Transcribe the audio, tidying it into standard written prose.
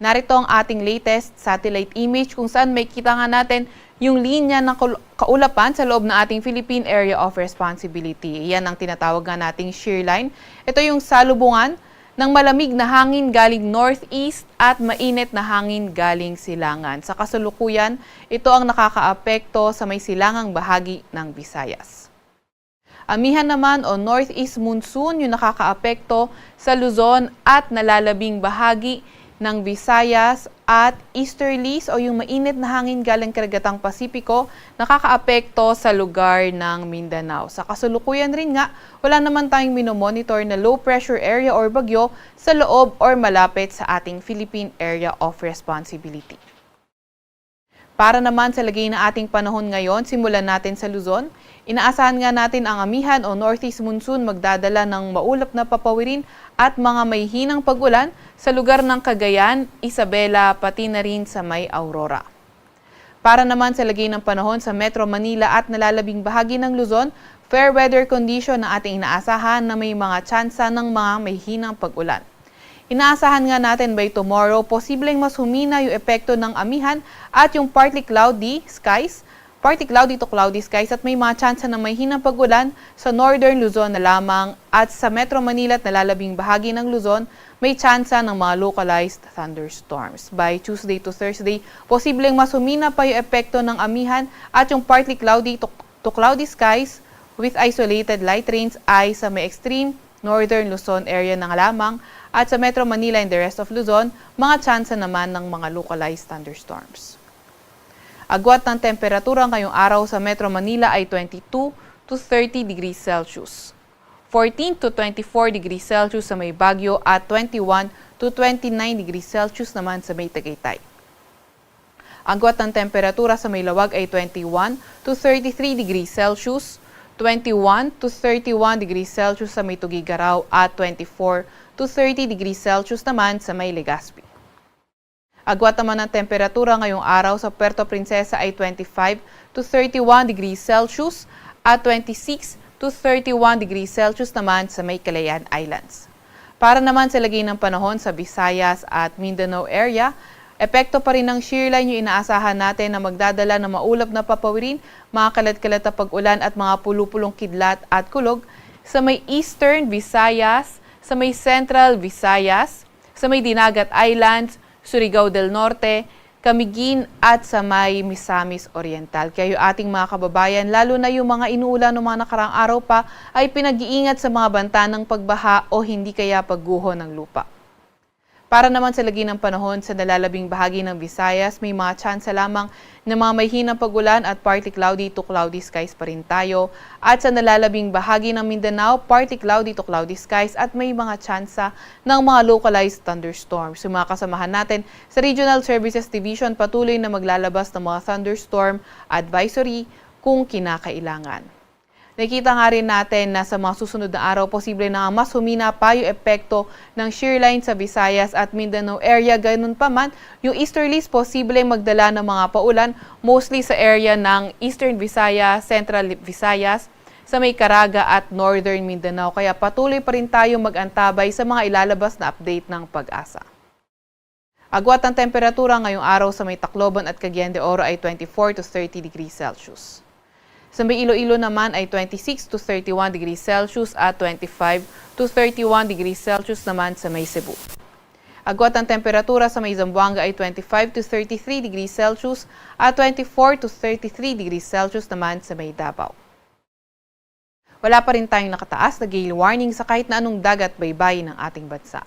Narito ang ating latest satellite image kung saan may kita nga natin yung linya ng kaulapan sa loob ng ating Philippine Area of Responsibility. Yan ang tinatawag nga nating shear line. Ito yung salubungan ng malamig na hangin galing northeast at mainit na hangin galing silangan. Sa kasalukuyan, ito ang nakakaapekto sa may silangang bahagi ng Visayas. Amihan naman o northeast monsoon yung nakakaapekto sa Luzon at nalalabing bahagi ng Visayas at easterlies o yung mainit na hangin galing karagatang Pasipiko nakakaapekto sa lugar ng Mindanao. Sa kasulukuyan rin nga, wala naman tayong minomonitor na low pressure area or bagyo sa loob or malapit sa ating Philippine Area of Responsibility. Para naman sa lagay ng ating panahon ngayon, simulan natin sa Luzon. Inaasahan nga natin ang amihan o northeast monsoon magdadala ng maulap na papawirin at mga may hinang pag-ulan sa lugar ng Cagayan, Isabela, pati na rin sa may Aurora. Para naman sa lagay ng panahon sa Metro Manila at nalalabing bahagi ng Luzon, fair weather condition na ating inaasahan na may mga tsansa ng mga may hinang pag-ulan. Inaasahan nga natin by tomorrow, posibleng mas humina yung epekto ng amihan at yung partly cloudy skies at may mga tsansa na may hinang pag-ulan sa northern Luzon na lamang at sa Metro Manila at nalalabing bahagi ng Luzon, may tsansa ng mga localized thunderstorms. By Tuesday to Thursday, posibleng mas humina pa yung epekto ng amihan at yung partly cloudy to cloudy skies with isolated light rains ay sa may extreme northern Luzon area na lamang at sa Metro Manila and the rest of Luzon, mga tsansa naman ng mga localized thunderstorms. Agwat ng temperatura ngayong araw sa Metro Manila ay 22 to 30 degrees Celsius. 14 to 24 degrees Celsius sa may Baguio at 21 to 29 degrees Celsius naman sa may Tagaytay. Agwat ng temperatura sa may Lawag ay 21 to 33 degrees Celsius, 21 to 31 degrees Celsius sa may Tugigaraw at 24 to 30 degrees Celsius naman sa may Legazpi. Agwat naman ng temperatura ngayong araw sa Puerto Princesa ay 25 to 31 degrees Celsius at 26 to 31 degrees Celsius naman sa may Calayan Islands. Para naman sa lagay ng panahon sa Visayas at Mindanao area, epekto pa rin ng shear line yung inaasahan natin na magdadala ng maulap na papawirin, mga kalat-kalat na pag-ulan at mga pulupulong kidlat at kulog sa may Eastern Visayas, sa may Central Visayas, sa may Dinagat Islands, Surigao del Norte, Camiguin at sa may Misamis Oriental. Kaya yung ating mga kababayan, lalo na yung mga inuulan ng mga nakaraang araw pa, ay pinag-iingat sa mga banta ng pagbaha o hindi kaya pagguho ng lupa. Para naman sa lagi ng panahon sa nalalabing bahagi ng Visayas, may mga tsansa lamang na mga may hinang pag-ulan at partly cloudy to cloudy skies pa rin tayo. At sa nalalabing bahagi ng Mindanao, partly cloudy to cloudy skies at may mga tsansa ng mga localized thunderstorms. Yung mga kasamahan natin sa Regional Services Division patuloy na maglalabas ng mga thunderstorm advisory kung kinakailangan. Nakita nga rin natin na sa mga susunod na araw, posible na mas humina pa yung epekto ng shear line sa Visayas at Mindanao area. Ganun pa man, yung easterlies posible magdala ng mga paulan, mostly sa area ng Eastern Visayas, Central Visayas, sa may Caraga at Northern Mindanao. Kaya patuloy pa rin tayo mag-antabay sa mga ilalabas na update ng Pag-asa. Agwat ng temperatura ngayong araw sa may Tacloban at Cagayan de Oro ay 24 to 30 degrees Celsius. Sa may Iloilo naman ay 26 to 31 degrees Celsius at 25 to 31 degrees Celsius naman sa may Cebu. Agwat ang temperatura sa may Zamboanga ay 25 to 33 degrees Celsius at 24 to 33 degrees Celsius naman sa may Davao. Wala pa rin tayong nakataas na gale warning sa kahit na anong dagat baybay ng ating bansa.